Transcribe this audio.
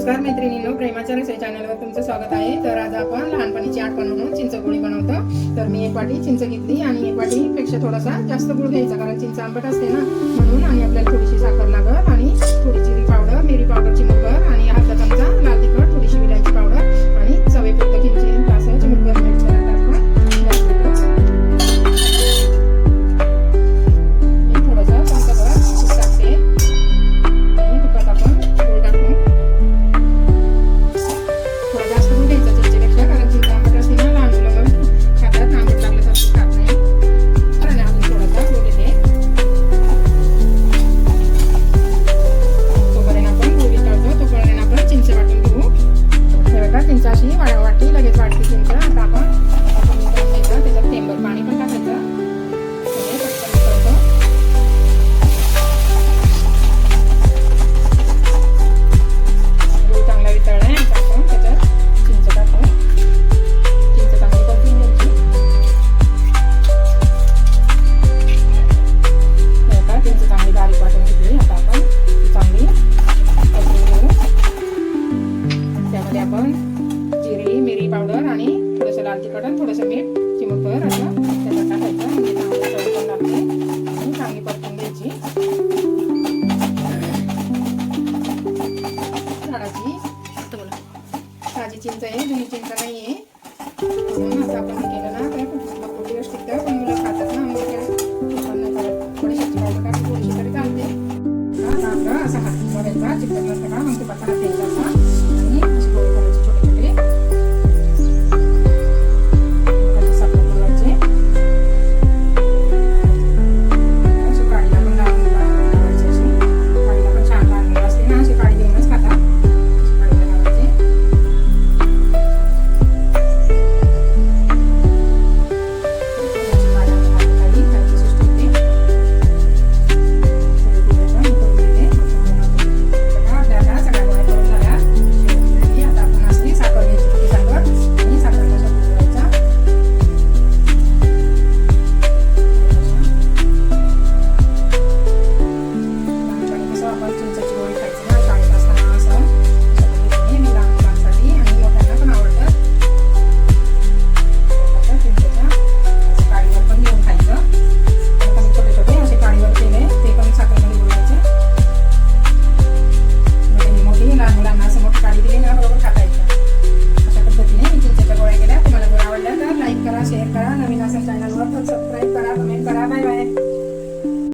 नमस्कार मैत्रिणींनो, प्रेमाच्या रसोई चॅनलवर तुमचं स्वागत आहे। तर आज आपण लहानपणीची आठवण म्हणून चिंचगुळी बनवतो। तर मी एक वाटी चिंच घेतली आणि एक वाटीपेक्षा थोडासा जास्त गुळ घ्यायचा, कारण चिंच आंबट असते ना म्हणून। आणि आपल्याला थोडीशी साखर लागल आणि थोडी जिरी पावडर, मिरी पावडर चिमूटभर आणि अर्धा चमचा लाल तिखट, थोडीशी विलायची पावडर आणि चवीपुरतं किंचित असं चिमूटभर मीठ टाकून मी थोडंसं चमचाभर तूप टाकते आणि तुपात आपण गुळ टाकून थोडं जास्त गुळ घ्यायचा चिंचेपेक्षा, कारण चिंच आंबट असते ना, लहान मुलं खातात, आंबट लागल्यासारखं खात नाही। आणि अजून थोडासा गुळ घेते। तोपर्यंत आपण गुळ वितळतो, तोपर्यंत आपण चिंच वाटून घेऊ। हे बघा, चिंच अशी वाटी लगेच वाटते चिंच। आता आपण वितळून घ्यायचं, त्याच्यात थेंबभर पाणी पण टाकायचं म्हणजे पटकन वितळतो। गुळ चांगला वितळला आहे, आता आपण त्याच्यात चिंच टाकू। चिंच चांगली परतून घ्यायची। आता चिंच चांगली बारीक वाटून घेतली, आता आपण चांगली परतून घेऊ। त्यामध्ये आपण जिरी, मिरी पावडर आणि थोडंसं लाल तिखट आणि थोडंसं मीठ चिमूटभर असं त्याच्यात टाकायचं, म्हणजे चांगली चव पण लागते आणि चांगली परतून घ्यायची। ताजी चिंच आहे, जुनी चिंच नाही आहे, म्हणून असं आपण हे केलं ना तर खूप दिवस टिकतं। पण मुलं खातात ना, म्हणजे काय नाही करत, थोडीशी पावडर टाकून थोडीशी तरी चालते। आपलं असं हात बघायचा, चिकट नसतं का, मग तुपाचा हात द्यायचा